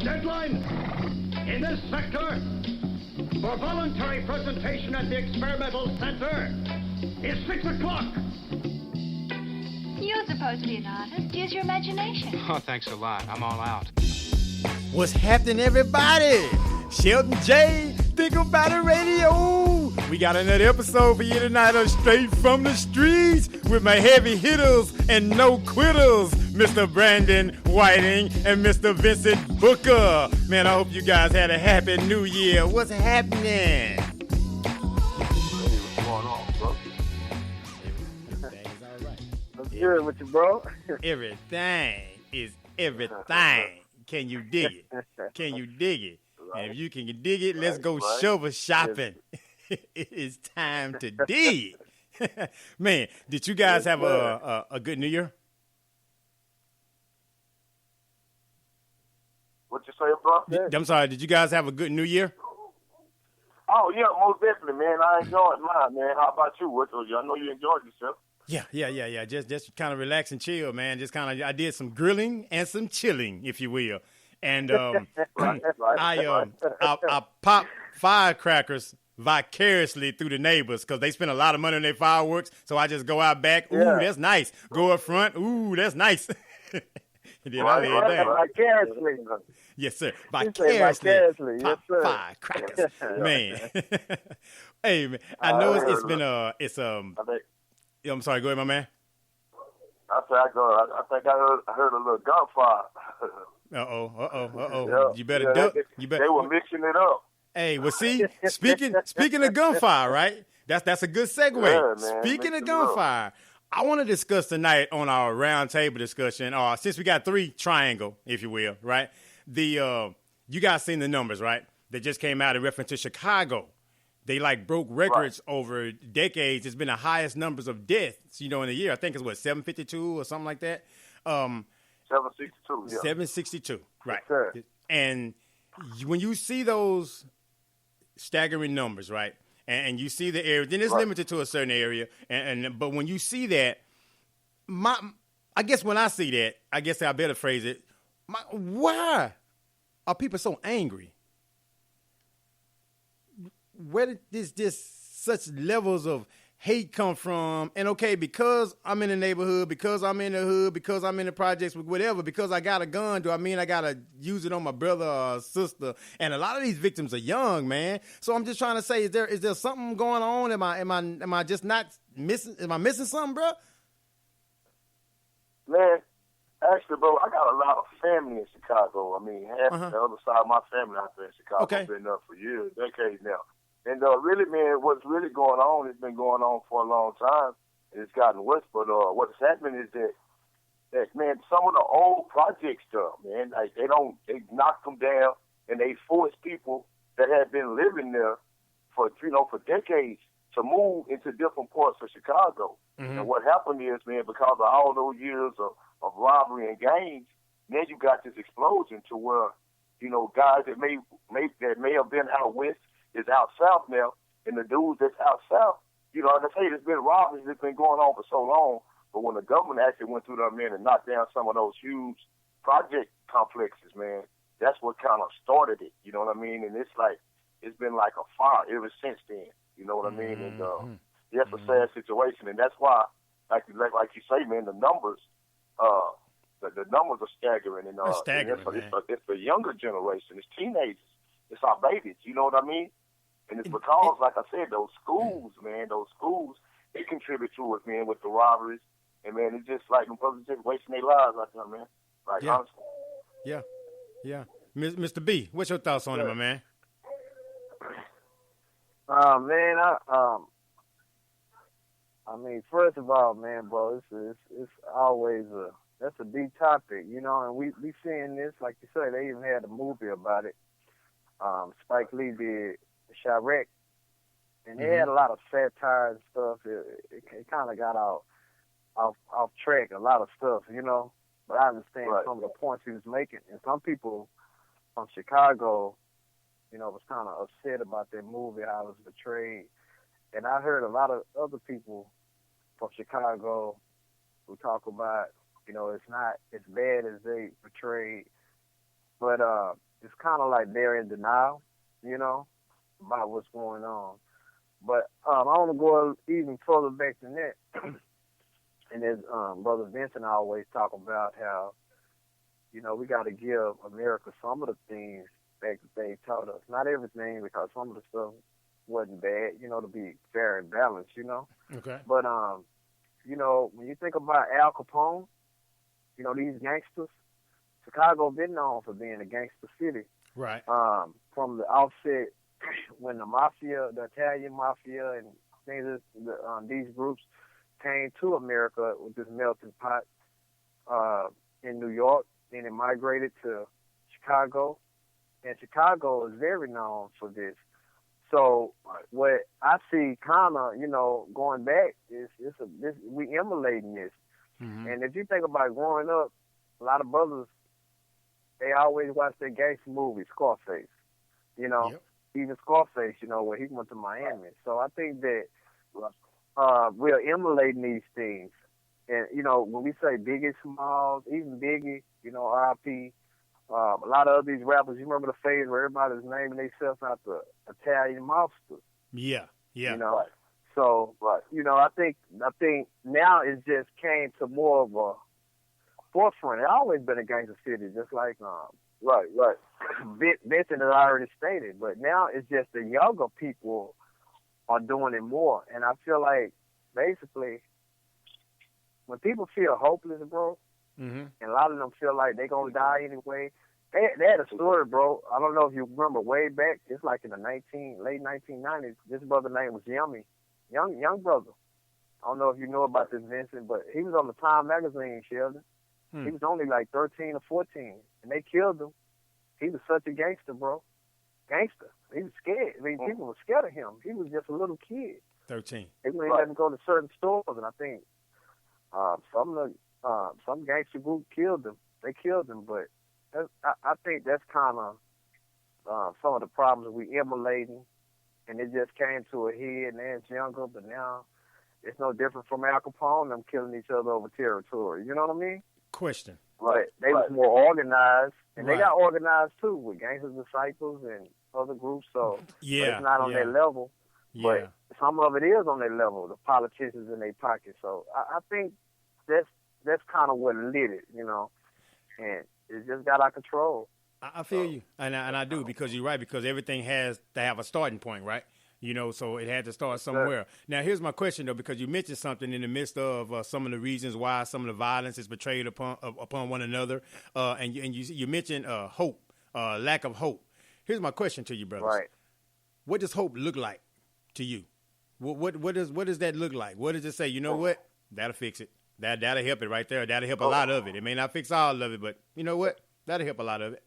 deadline in this sector for voluntary presentation at the experimental center is 6 o'clock. You're supposed to be an artist. Use your imagination. Oh, thanks a lot. I'm all out. What's happening, everybody? Shelton J, Think About It Radio. We got another episode for you tonight of Straight from the Streets with my heavy hitters and no quitters, Mr. Brandon Whiting and Mr. Vincent Booker. Man, I hope you guys had a happy new year. What's happening? What's going on, bro? Everything's all right. What's good with you, bro? Everything is everything. Can you dig it? Can you dig it? Right. And if you can dig it, let's go right. shovel shopping. It's time to dig. Man, did you guys have a good New Year? What you say, bro? I'm sorry, did you guys have a good New Year? Oh, yeah, most definitely, man. I enjoyed mine, man. How about you? I know you enjoyed yourself. Yeah. Just kind of relax and chill, man. Just kind of, I did some grilling and some chilling, if you will. And Right. I popped firecrackers vicariously through the neighbors because they spend a lot of money on their fireworks. So I just go out back. Ooh, that's nice. Go up front. Ooh, that's nice. And then I lay it down. Vicariously. Yes, sir. Vicariously. Yes, Pop sir. firecrackers, man. Hey, man. I know it's been I'm sorry. Go ahead, my man. I think I heard a little gunfire. Uh-oh. Yeah. You better duck. You better. They were mixing it up. Hey, well, see, speaking of gunfire, right? That's a good segue. Yeah, man, Speaking of mix it gunfire, I want to discuss tonight on our round table discussion. Since we got three triangle, if you will, right? You guys seen the numbers, right? That just came out in reference to Chicago. They broke records over decades. It's been the highest numbers of deaths, in a year. I think it's 752 or something like that. 762. Yeah. 762, right? Sure. And when you see those staggering numbers, right? And you see the area, then it's limited to a certain area. But when you see that, I guess when I see that, I guess I better phrase it. Why are people so angry? Where did this such levels of hate come from? And okay, because I'm in the neighborhood, because I'm in the hood, because I'm in the projects, whatever, because I got a gun, do I mean I gotta use it on my brother or sister? And a lot of these victims are young, man. So I'm just trying to say, is there something going on? Am I just not missing? Am I missing something, bro? Man, actually, bro, I got a lot of family in Chicago. I mean, half the other side of my family out there in Chicago. Okay. Been there for years, decades now. And really, man, what's really going on, it's been going on for a long time. It's gotten worse, but what's happening is that, man, some of the old project stuff, man, they knock them down and they force people that have been living there for decades to move into different parts of Chicago. Mm-hmm. And what happened is, man, because of all those years of robbery and gangs, then you got this explosion to where, guys that may have been out west is out south now, and the dudes that's out south, like I say, there's been robberies that's been going on for so long, but when the government actually went through there, man, and knocked down some of those huge project complexes, man, that's what kind of started it, you know what I mean? And it's been like a fire ever since then, you know what I mean? And that's a sad situation, and that's why, like you say, man, the numbers, the numbers are staggering, and it's the younger generation, it's teenagers, it's our babies, you know what I mean? And it's because, like I said, those schools, they contribute to it, man, with the robberies. And, man, it's just like them brothers just wasting their lives out there, man. Honestly. Yeah. Mr. B, what's your thoughts on it, my man? Man, I mean, first of all, man, bro, it's always that's a deep topic, and we seeing this, like you say, they even had a movie about it. Spike Lee did Chirac, and they had a lot of satire and stuff. It kind of got off track, a lot of stuff, But I understand some of the points he was making, and some people from Chicago, was kind of upset about that movie, how it was portrayed. And I heard a lot of other people from Chicago who talk about, it's not as bad as they portrayed. But it's kind of like they're in denial, you know, about what's going on. But I want to go even further back than that. And as Brother Vincen always talk about how, you know, we got to give America some of the things that they taught us. Not everything, because some of the stuff wasn't bad, you know, to be fair and balanced, you know. Okay. But, you know, when you think about Al Capone, you know, these gangsters, Chicago been known for being a gangster city. Right. From the outset, when the mafia, the Italian mafia and things, these groups came to America with this melting pot in New York, then it migrated to Chicago, and Chicago is very known for this. So what I see kind of, you know, going back is we emulating this. Mm-hmm. And if you think about growing up, a lot of brothers, they always watch their gangster movies, Scarface, you know. Yep. Even Scarface, you know, where he went to Miami. So I think that we're emulating these things. And, you know, when we say Biggie Smalls, even Biggie, you know, R.I.P., a lot of these rappers, you remember the phase where everybody's naming themselves after Italian mobsters. Yeah. You know, so, you know, I think now it just came to more of a forefront. It's always been a gangster city, just like, Vincen has already stated, but now it's just the younger people are doing it more. And I feel like basically when people feel hopeless, bro, mm-hmm. and a lot of them feel like they're going to die anyway, they had a story, bro. I don't know if you remember way back. It's like in the late 1990s. This brother's name was Yummy, young brother. I don't know if you know about this, Vincent, but he was on the Time magazine, Sheldon. He was only like 13 or 14, and they killed him. He was such a gangster, bro. Gangster. He was scared. I mean, people were scared of him. He was just a little kid. 13. They wouldn't let him go to certain stores, and I think some gangster group killed him. They killed him, but I think that's kind of some of the problems we emulating, and it just came to a head, and it's younger, but now it's no different from Al Capone, them killing each other over territory. You know what I mean? Question. But they was more organized, and Right. they got organized too with Gangster Disciples and other groups. So but it's not on their level, but some of it is on their level. The politicians in their pocket. So I think that's kind of what lit it, you know, and it just got out of control. I feel you, and I do, because you're right, because everything has to have a starting point, right? You know, so it had to start somewhere. Now, here's my question, though, because you mentioned something in the midst of some of the reasons why some of the violence is betrayed upon one another, and you mentioned hope, lack of hope. Here's my question to you, brothers. Right. What does hope look like to you? What does that look like? What does it say? You know what? That'll fix it. That'll help it right there. That'll help a lot of it. It may not fix all of it, but you know what? That'll help a lot of it.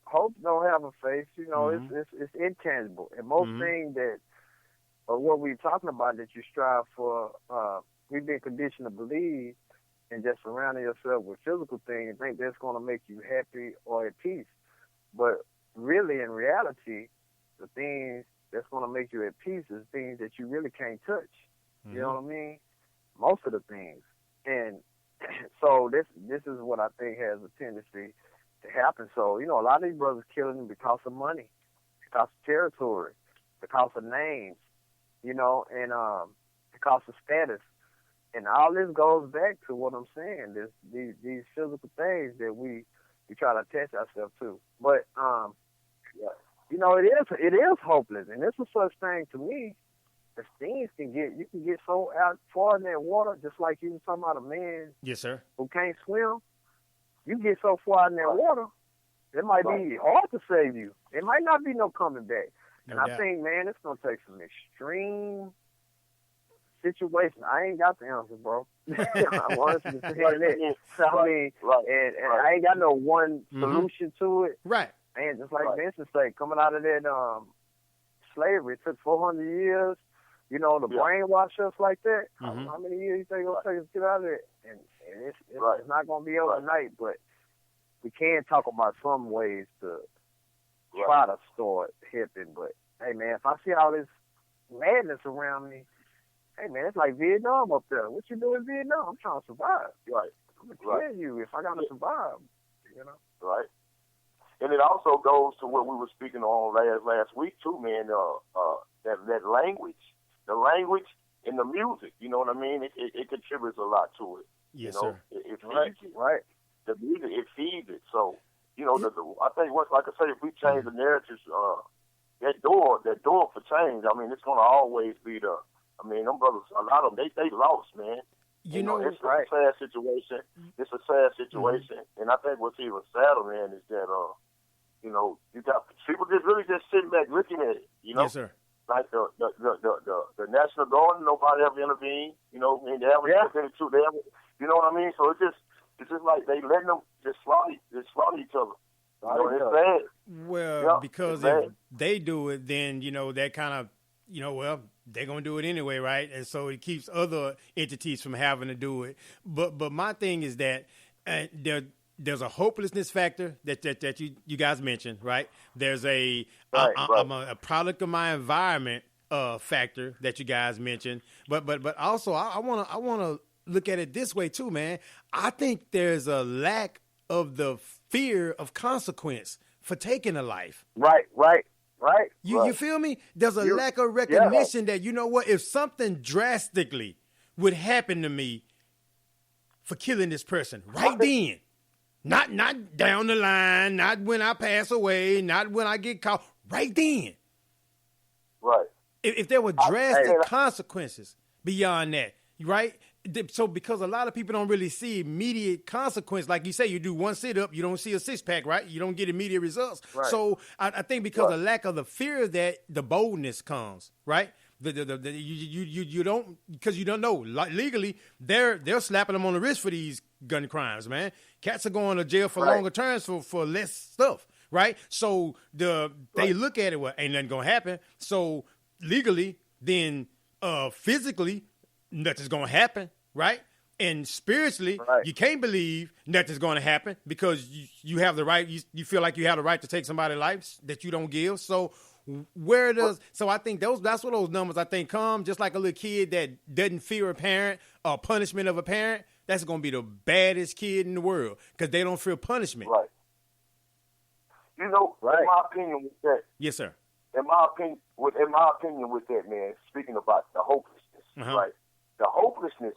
Hope don't have a face, you know. Mm-hmm. It's intangible, and most things that what we're talking about that you strive for, we've been conditioned to believe, and just surrounding yourself with physical things and think that's going to make you happy or at peace. But really, in reality, the things that's going to make you at peace is things that you really can't touch. You know what I mean? Most of the things, and so this is what I think has a tendency to happen. So, you know, a lot of these brothers killing them because of money, because of territory, because of names, you know, and because of status. And all this goes back to what I'm saying, these physical things that we try to attach ourselves to. But, you know, it is hopeless. And it's a such thing to me, as things you can get so out far in that water, just like you were talking about a man Yes, sir. who can't swim. You get so far in that water, it might be hard to save you. It might not be no coming back. No And doubt. I think, man, it's going to take some extreme situation. I ain't got the answer, bro. I'm honest with you saying that. So, I mean, and I ain't got no one solution to it. Right. And just like Vincent said, coming out of that slavery, it took 400 years, you know, to brainwash us like that. How many years you think it'll take us to get out of it? And it's not going to be overnight, but we can talk about some ways to try to start hipping. But, hey, man, if I see all this madness around me, hey, man, it's like Vietnam up there. What you do in Vietnam? I'm trying to survive. I'm going to kill you if I got to survive, you know? right? And it also goes to what we were speaking on last week too, man. That language, the language and the music. You know what I mean? It contributes a lot to it. Yes, you know? sir. It Right, feeds it. right. The music, it feeds it. So you know, I think once, like I say, if we change the narratives, that door for change. I mean, it's gonna always be the. I mean, them brothers, a lot of them, they lost, man. You know, it's a sad situation. It's a sad situation, and I think what's even sadder, man, is that you know, you got people just sitting back looking at it. You know, yes, sir. Like the National Guard, nobody ever intervened. You know, I mean, they haven't looked into they haven't. You know what I mean? So it's just like they letting them just slaughter each other. You know, it's bad. Well, because if they do it, then, you know, that kind of, you know, well, they're going to do it anyway, right? And so it keeps other entities from having to do it. But my thing is that there's a hopelessness factor that you guys mentioned, right? There's I'm a product of my environment factor that you guys mentioned. But also I want to look at it this way too, man. I think there's a lack of the fear of consequence for taking a life. Right. You feel me? There's a lack of recognition that, you know what, if something drastically would happen to me for killing this person right then, not down the line, not when I pass away, not when I get caught, right then. Right. If there were drastic consequences beyond that, right? So because a lot of people don't really see immediate consequence, like you say, you do one sit-up, you don't see a six-pack, right? You don't get immediate results. Right. So I think because of lack of the fear of that, the boldness comes, right? You don't, because you don't know. Legally, they're slapping them on the wrist for these gun crimes, man. Cats are going to jail for longer terms for less stuff, right? So they look at it, well, ain't nothing going to happen. So legally, then physically, nothing's going to happen, right? And spiritually, you can't believe nothing's going to happen because you have the right, you feel like you have the right to take somebody's life that you don't give. So so I think that's where those numbers, I think, come. Just like a little kid that doesn't fear a parent or punishment of a parent, that's going to be the baddest kid in the world because they don't fear punishment. Right. You know, in my opinion with that. Yes, sir. In my opinion with that, man, speaking about the hopelessness, right? The hopelessness,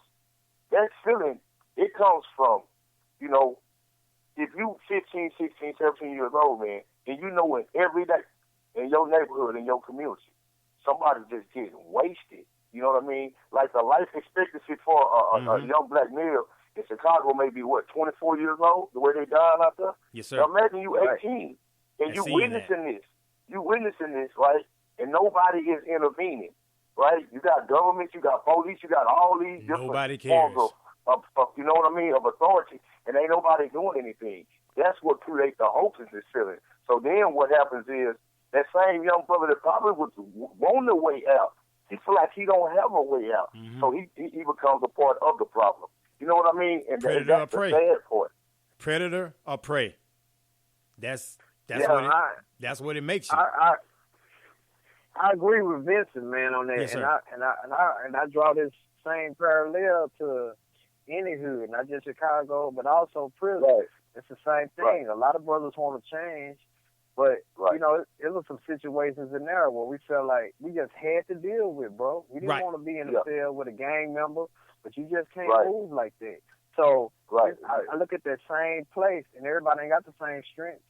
that feeling, it comes from, you know, if you 15, 16, 17 years old, man, and you know in every day in your neighborhood, in your community, somebody's just getting wasted. You know what I mean? Like the life expectancy for a young black male in Chicago may be, 24 years old, the way they dying out there? Yes, sir. Now imagine you 18, and you witnessing this. You witnessing this, right? And nobody is intervening. Right? You got government, you got police, you got all these different forms of you know what I mean, of authority, and ain't nobody doing anything. That's what creates the hopelessness feeling. So then what happens is that same young brother that probably was wanting a way out, he feel like he don't have a way out. So he becomes a part of the problem. You know what I mean? And Predator that's or prey. the sad part. Predator or prey. That's what it makes you. I agree with Vincent, man, on that, yes, and I draw this same parallel to any hood, not just Chicago, but also prison. Right. It's the same thing. A lot of brothers want to change, but you know, it was some situations in there where we felt like we just had to deal with, bro. We didn't want to be in a cell with a gang member, but you just can't move like that. So I look at that same place, and everybody ain't got the same strength,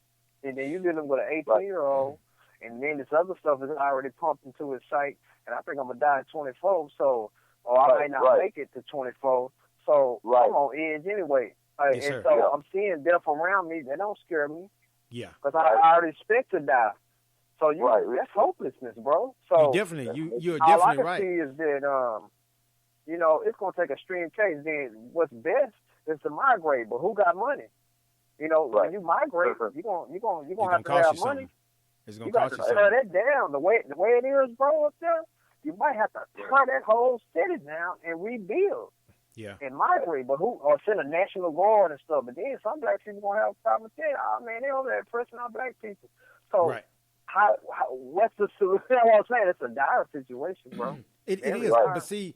and then you dealing with an 18-year-old. And then this other stuff is already pumped into his psyche, and I think I'm going to die at 24, so, or I might not make it to 24, so I'm on edge anyway. Yes, and so I'm seeing death around me. That don't scare me. Yeah. Because I already expect to die. So that's hopelessness, bro. So you're definitely right. All I can see is that, you know, it's going to take a extreme case. Then what's best is to migrate, but who got money? You know, when you migrate, you're gonna have to have money. It's gonna you got to tear that down the way it is, bro. Up there, you might have to tear that whole city down and rebuild. Yeah. And migrate, but or send a National Guard and stuff. But then some black people gonna have a problem with that. Oh man, they over there pressing on black people. So how what's the solution? You know what I'm saying? It's a dire situation, bro. It is. But see,